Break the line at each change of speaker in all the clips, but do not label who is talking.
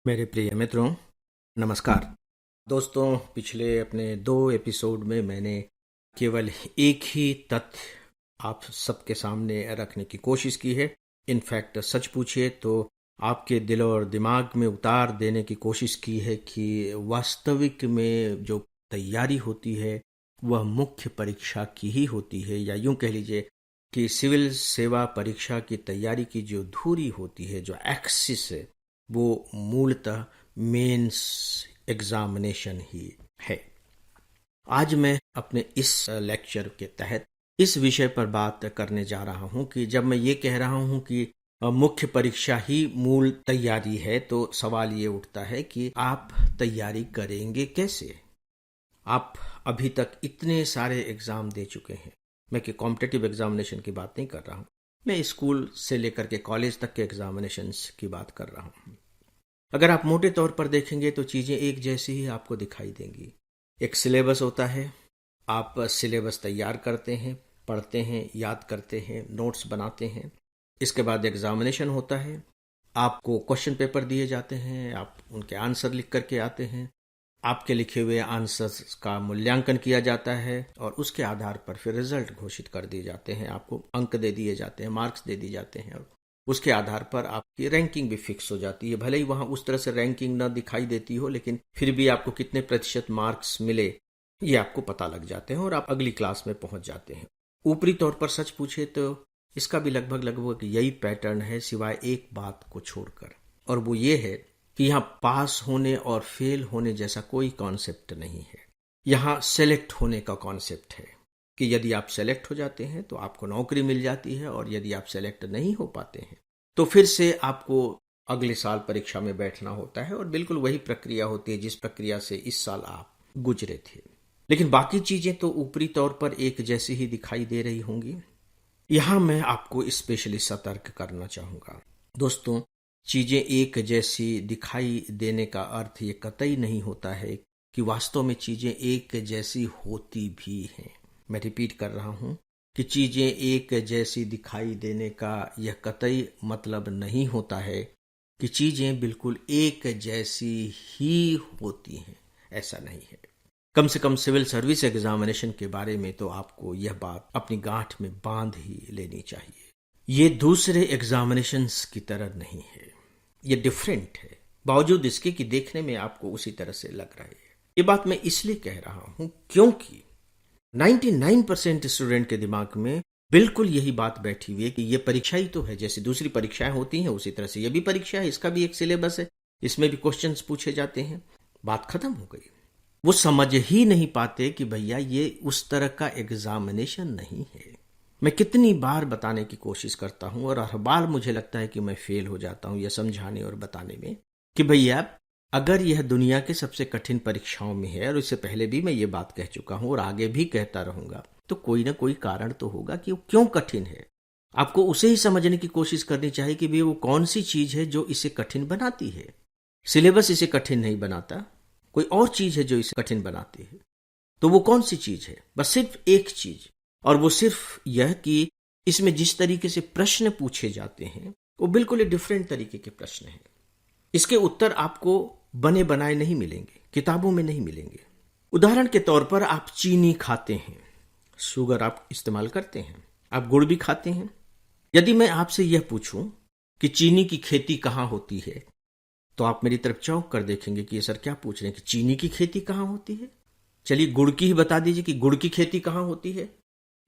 मेरे प्रिय मित्रों, नमस्कार। दोस्तों, पिछले अपने 2 एपिसोड में मैंने केवल एक ही तथ्य आप सबके सामने रखने की कोशिश की है। इनफैक्ट सच पूछिए तो आपके दिल और दिमाग में उतार देने की कोशिश की है कि वास्तविक में जो तैयारी होती है वह मुख्य परीक्षा की ही होती है, या यूं कह लीजिए कि सिविल सेवा परीक्षा की तैयारी की जो धुरी होती है, जो एक्सिस है, वो मूलतः मेंस एग्जामिनेशन ही है। आज मैं अपने इस लेक्चर के तहत इस विषय पर बात करने जा रहा हूं कि जब मैं ये कह रहा हूं कि मुख्य परीक्षा ही मूल तैयारी है, तो सवाल ये उठता है कि आप तैयारी करेंगे कैसे। आप अभी तक इतने सारे एग्जाम दे चुके हैं। मैं कि कॉम्पिटिटिव एग्जामिनेशन की बात नहीं कर रहा हूं, मैं स्कूल से लेकर के कॉलेज तक के एग्जामिनेशंस की बात कर रहा हूं। अगर आप मोटे तौर पर देखेंगे तो चीज़ें एक जैसी ही आपको दिखाई देंगी। एक सिलेबस होता है, आप सिलेबस तैयार करते हैं, पढ़ते हैं, याद करते हैं, नोट्स बनाते हैं। इसके बाद एग्जामिनेशन होता है, आपको क्वेश्चन पेपर दिए जाते हैं, आप उनके आंसर लिख करके आते हैं। आपके लिखे हुए आंसर्स का मूल्यांकन किया जाता है और उसके आधार पर फिर रिजल्ट घोषित कर दिए जाते हैं। आपको अंक दे दिए जाते हैं, मार्क्स दे दिए जाते हैं, और उसके आधार पर आपकी रैंकिंग भी फिक्स हो जाती है। भले ही वहां उस तरह से रैंकिंग ना दिखाई देती हो, लेकिन फिर भी आपको कितने प्रतिशत मार्क्स मिले ये आपको पता लग जाते हैं और आप अगली क्लास में पहुंच जाते हैं। ऊपरी तौर पर सच पूछे तो इसका भी लगभग यही पैटर्न है, सिवाय एक बात को छोड़कर, और वो ये है कि यहाँ पास होने और फेल होने जैसा कोई कॉन्सेप्ट नहीं है। यहाँ सेलेक्ट होने का कॉन्सेप्ट है कि यदि आप सेलेक्ट हो जाते हैं तो आपको नौकरी मिल जाती है, और यदि आप सेलेक्ट नहीं हो पाते हैं तो फिर से आपको अगले साल परीक्षा में बैठना होता है, और बिल्कुल वही प्रक्रिया होती है जिस प्रक्रिया से इस साल आप गुजरे थे। लेकिन बाकी चीजें तो ऊपरी तौर पर एक जैसी ही दिखाई दे रही होंगी। यहां मैं आपको स्पेशली सतर्क करना चाहूंगा। दोस्तों, चीजें एक जैसी दिखाई देने का अर्थ ये कतई नहीं होता है कि वास्तव में चीजें एक जैसी होती भी हैं। मैं रिपीट कर रहा हूं कि चीजें एक जैसी दिखाई देने का यह कतई मतलब नहीं होता है कि चीजें बिल्कुल एक जैसी ही होती हैं। ऐसा नहीं है। कम से कम सिविल सर्विस एग्जामिनेशन के बारे में तो आपको यह बात अपनी गांठ में बांध ही लेनी चाहिए। ये दूसरे एग्जामिनेशंस की तरह नहीं है, ये डिफरेंट है, बावजूद इसके कि देखने में आपको उसी तरह से लग रहा है। ये बात मैं इसलिए कह रहा हूं क्योंकि 99% स्टूडेंट के दिमाग में बिल्कुल यही बात बैठी हुई है कि ये परीक्षा ही तो है, जैसे दूसरी परीक्षाएं होती हैं उसी तरह से ये भी परीक्षा है, इसका भी एक सिलेबस है, इसमें भी क्वेश्चंस पूछे जाते हैं। बात खत्म हो गई। वो समझ ही नहीं पाते कि भैया ये उस तरह का एग्जामिनेशन नहीं है। मैं कितनी बार बताने की कोशिश करता हूं और हर बार मुझे लगता है कि मैं फेल हो जाता हूं यह समझाने और बताने में कि भैया अगर यह दुनिया के सबसे कठिन परीक्षाओं में है, और इससे पहले भी मैं ये बात कह चुका हूं और आगे भी कहता रहूंगा, तो कोई ना कोई कारण तो होगा कि वो क्यों कठिन है। आपको उसे ही समझने की कोशिश करनी चाहिए कि भाई वो कौन सी चीज है जो इसे कठिन बनाती है। सिलेबस इसे कठिन नहीं बनाता, कोई और चीज है जो इसे कठिन बनाती है। तो वो कौन सी चीज है? बस सिर्फ एक चीज, और वो सिर्फ यह कि इसमें जिस तरीके से प्रश्न पूछे जाते हैं वो बिल्कुल एक डिफरेंट तरीके के प्रश्न हैं। इसके उत्तर आपको बने बनाए नहीं मिलेंगे, किताबों में नहीं मिलेंगे। उदाहरण के तौर पर आप चीनी खाते हैं, शुगर आप इस्तेमाल करते हैं, आप गुड़ भी खाते हैं। यदि मैं आपसे यह पूछूं कि चीनी की खेती कहां होती है, तो आप मेरी तरफ चौंक कर देखेंगे कि ये सर क्या पूछ रहे हैं कि चीनी की खेती कहां होती है। चलिए गुड़ की ही बता दीजिए कि गुड़ की खेती कहां होती है।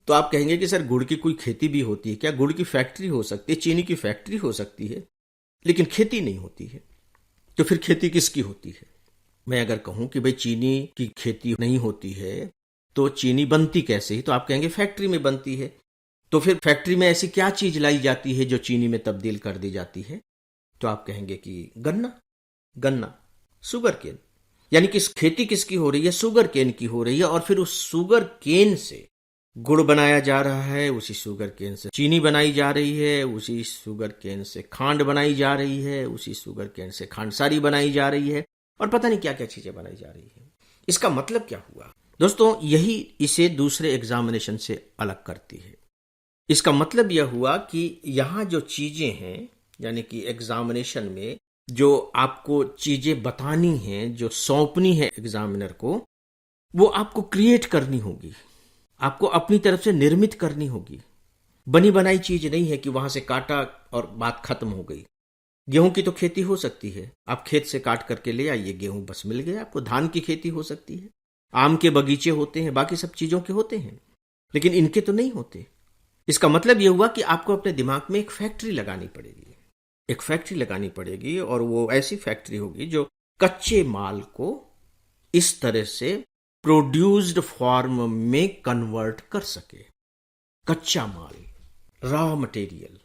तो आप कहेंगे कि सर गुड़ की कोई खेती भी होती है क्या? गुड़ की फैक्ट्री हो सकती है, चीनी की फैक्ट्री हो सकती है, लेकिन खेती नहीं होती है। तो फिर खेती किसकी होती है? मैं अगर कहूं कि भाई चीनी की खेती नहीं होती है तो चीनी बनती कैसे ही, तो आप कहेंगे फैक्ट्री में बनती है। तो फिर फैक्ट्री में ऐसी क्या चीज लाई जाती है जो चीनी में तब्दील कर दी जाती है? तो आप कहेंगे कि गन्ना, गन्ना, शुगर केन। यानी कि खेती किसकी हो रही है? शुगर केन की हो रही है, और फिर उस शुगर केन से गुड़ बनाया जा रहा है, उसी शुगर केन से चीनी बनाई जा रही है, उसी शुगर केन से खांड बनाई जा रही है, उसी शुगर केन से खांडसारी बनाई जा रही है, और पता नहीं क्या क्या चीजें बनाई जा रही है। इसका मतलब क्या हुआ दोस्तों? यही इसे दूसरे एग्जामिनेशन से अलग करती है। इसका मतलब यह हुआ कि यहां जो चीजें हैं, यानी कि एग्जामिनेशन में जो आपको चीजें बतानी हैं, जो सौंपनी है एग्जामिनर को, वो आपको क्रिएट करनी होगी, आपको अपनी तरफ से निर्मित करनी होगी। बनी बनाई चीज नहीं है कि वहां से काटा और बात खत्म हो गई। गेहूं की तो खेती हो सकती है, आप खेत से काट करके ले आइए, गेहूं बस मिल गया आपको। धान की खेती हो सकती है, आम के बगीचे होते हैं, बाकी सब चीजों के होते हैं, लेकिन इनके तो नहीं होते। इसका मतलब यह हुआ कि आपको अपने दिमाग में एक फैक्ट्री लगानी पड़ेगी, एक फैक्ट्री लगानी पड़ेगी, और वो ऐसी फैक्ट्री होगी जो कच्चे माल को इस तरह से प्रोड्यूस्ड फॉर्म में कन्वर्ट कर सके। कच्चा माल, रॉ मटेरियल।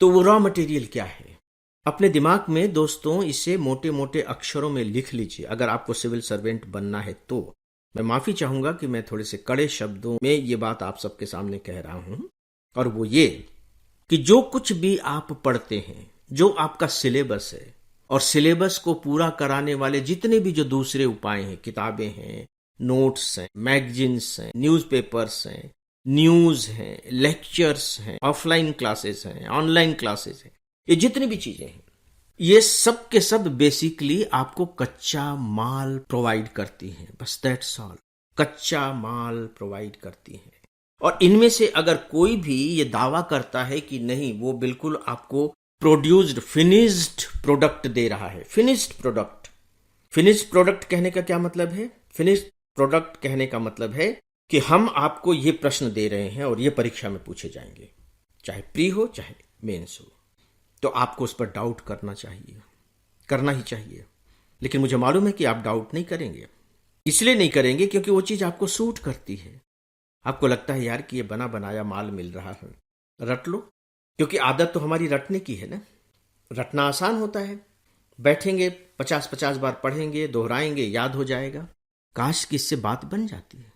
तो वो रॉ मटेरियल क्या है? अपने दिमाग में दोस्तों इसे मोटे मोटे अक्षरों में लिख लीजिए। अगर आपको सिविल सर्वेंट बनना है तो मैं माफी चाहूंगा कि मैं थोड़े से कड़े शब्दों में ये बात आप सबके सामने कह रहा हूं, और वो ये कि जो कुछ भी आप पढ़ते हैं, जो आपका सिलेबस है, और सिलेबस को पूरा कराने वाले जितने भी जो दूसरे उपाय हैं, किताबें हैं, नोट्स हैं, मैगजीन्स हैं, न्यूज़पेपर्स हैं, न्यूज हैं, लेक्चर्स हैं, ऑफलाइन क्लासेस हैं, ऑनलाइन क्लासेस हैं, ये जितनी भी चीजें हैं, ये सब के सब बेसिकली आपको कच्चा माल प्रोवाइड करती हैं। बस दैट्स ऑल, कच्चा माल प्रोवाइड करती हैं। और इनमें से अगर कोई भी ये दावा करता है कि नहीं, वो बिल्कुल आपको प्रोड्यूस्ड फिनिश्ड प्रोडक्ट दे रहा है। फिनिश्ड प्रोडक्ट, फिनिश्ड प्रोडक्ट कहने का क्या मतलब है? फिनिश्ड प्रोडक्ट कहने का मतलब है कि हम आपको ये प्रश्न दे रहे हैं और ये परीक्षा में पूछे जाएंगे, चाहे प्री हो चाहे मेंस हो, तो आपको उस पर डाउट करना चाहिए, करना ही चाहिए। लेकिन मुझे मालूम है कि आप डाउट नहीं करेंगे। इसलिए नहीं करेंगे क्योंकि वो चीज आपको सूट करती है। आपको लगता है यार कि ये बना बनाया माल मिल रहा है, रट लो, क्योंकि आदत तो हमारी रटने की है ना। रटना आसान होता है, बैठेंगे 50-50 बार पढ़ेंगे, दोहराएंगे, याद हो जाएगा। काश कि इससे बात बन जाती है।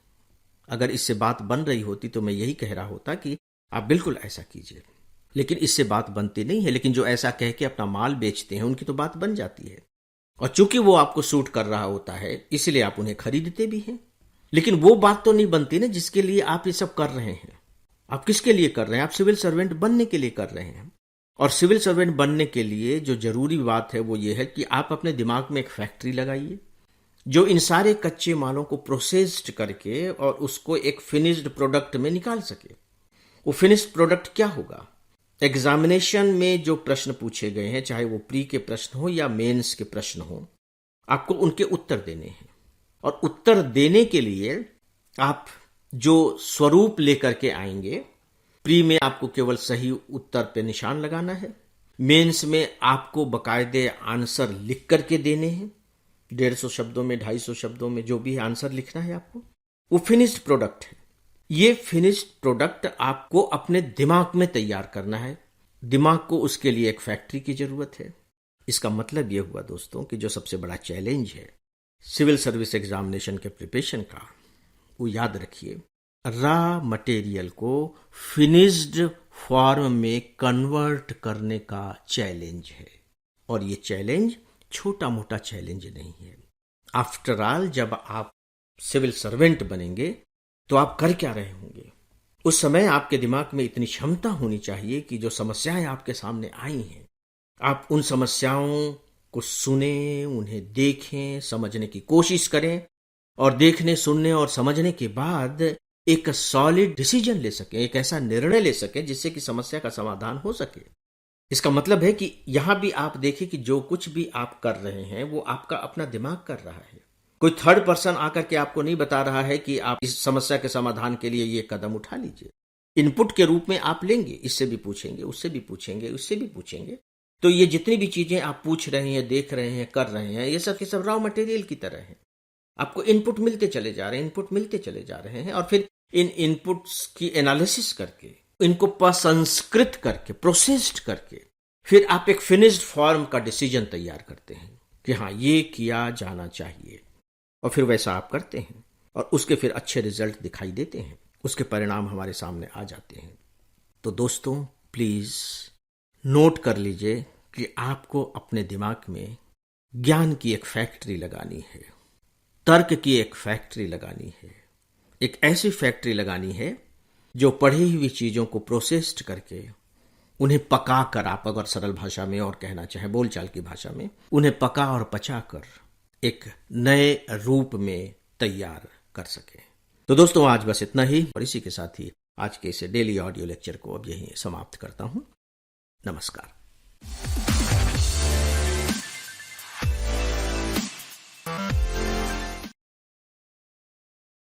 अगर इससे बात बन रही होती तो मैं यही कह रहा होता कि आप बिल्कुल ऐसा कीजिए, लेकिन इससे बात बनती नहीं है। लेकिन जो ऐसा कह के अपना माल बेचते हैं उनकी तो बात बन जाती है, और चूंकि वो आपको सूट कर रहा होता है इसलिए आप उन्हें खरीदते भी हैं। लेकिन वो बात तो नहीं बनती ना जिसके लिए आप ये सब कर रहे हैं। आप किसके लिए कर रहे हैं? आप सिविल सर्वेंट बनने के लिए कर रहे हैं। और सिविल सर्वेंट बनने के लिए जो जरूरी बात है वो ये है कि आप अपने दिमाग में एक फैक्ट्री लगाइए जो इन सारे कच्चे मालों को प्रोसेस्ड करके और उसको एक फिनिश्ड प्रोडक्ट में निकाल सके। वो फिनिश्ड प्रोडक्ट क्या होगा? एग्जामिनेशन में जो प्रश्न पूछे गए हैं, चाहे वो प्री के प्रश्न हो या मेंस के प्रश्न हो, आपको उनके उत्तर देने हैं। और उत्तर देने के लिए आप जो स्वरूप लेकर के आएंगे, प्री में आपको केवल सही उत्तर पे निशान लगाना है, मेंस में आपको बकायदे आंसर लिख करके देने हैं, 150 शब्दों में, 250 शब्दों में, जो भी आंसर लिखना है आपको। वो फिनिश्ड प्रोडक्ट है। ये फिनिश्ड प्रोडक्ट आपको अपने दिमाग में तैयार करना है। दिमाग को उसके लिए एक फैक्ट्री की जरूरत है। इसका मतलब यह हुआ दोस्तों कि जो सबसे बड़ा चैलेंज है सिविल सर्विस एग्जामिनेशन के प्रिपरेशन का, वो याद रखिए, रॉ मटेरियल को फिनिश्ड फॉर्म में कन्वर्ट करने का चैलेंज है। और ये चैलेंज छोटा मोटा चैलेंज नहीं है। आफ्टर ऑल जब आप सिविल सर्वेंट बनेंगे तो आप कर क्या रहे होंगे? उस समय आपके दिमाग में इतनी क्षमता होनी चाहिए कि जो समस्याएं आपके सामने आई हैं, आप उन समस्याओं को सुने, उन्हें देखें, समझने की कोशिश करें, और देखने, सुनने और समझने के बाद एक सॉलिड डिसीजन ले सकें, एक ऐसा निर्णय ले सकें जिससे कि समस्या का समाधान हो सके। इसका मतलब है कि यहां भी आप देखें कि जो कुछ भी आप कर रहे हैं वो आपका अपना दिमाग कर रहा है। कोई थर्ड पर्सन आकर के आपको नहीं बता रहा है कि आप इस समस्या के समाधान के लिए ये कदम उठा लीजिए। इनपुट के रूप में आप लेंगे, इससे भी पूछेंगे, उससे भी पूछेंगे, उससे भी पूछेंगे। तो ये जितनी भी चीजें आप पूछ रहे हैं, देख रहे हैं, कर रहे हैं, ये सब के सब रॉ मटेरियल की तरह है। आपको इनपुट मिलते चले जा रहे हैं, इनपुट मिलते चले जा रहे हैं, और फिर इन इनपुट्स की एनालिसिस करके, इनको प्रसंस्कृत करके, प्रोसेस्ड करके, फिर आप एक फिनिश्ड फॉर्म का डिसीजन तैयार करते हैं कि हाँ ये किया जाना चाहिए, और फिर वैसा आप करते हैं और उसके फिर अच्छे रिजल्ट दिखाई देते हैं, उसके परिणाम हमारे सामने आ जाते हैं। तो दोस्तों प्लीज नोट कर लीजिए कि आपको अपने दिमाग में ज्ञान की एक फैक्ट्री लगानी है, तर्क की एक फैक्ट्री लगानी है, एक ऐसी फैक्ट्री लगानी है जो पढ़ी हुई चीजों को प्रोसेस्ड करके उन्हें पका कर, आप अगर सरल भाषा में और कहना चाहें, बोलचाल की भाषा में, उन्हें पका और पचा कर एक नए रूप में तैयार कर सकें। तो दोस्तों, आज बस इतना ही, और इसी के साथ ही आज के इस डेली ऑडियो लेक्चर को अब यहीं समाप्त करता हूं। नमस्कार।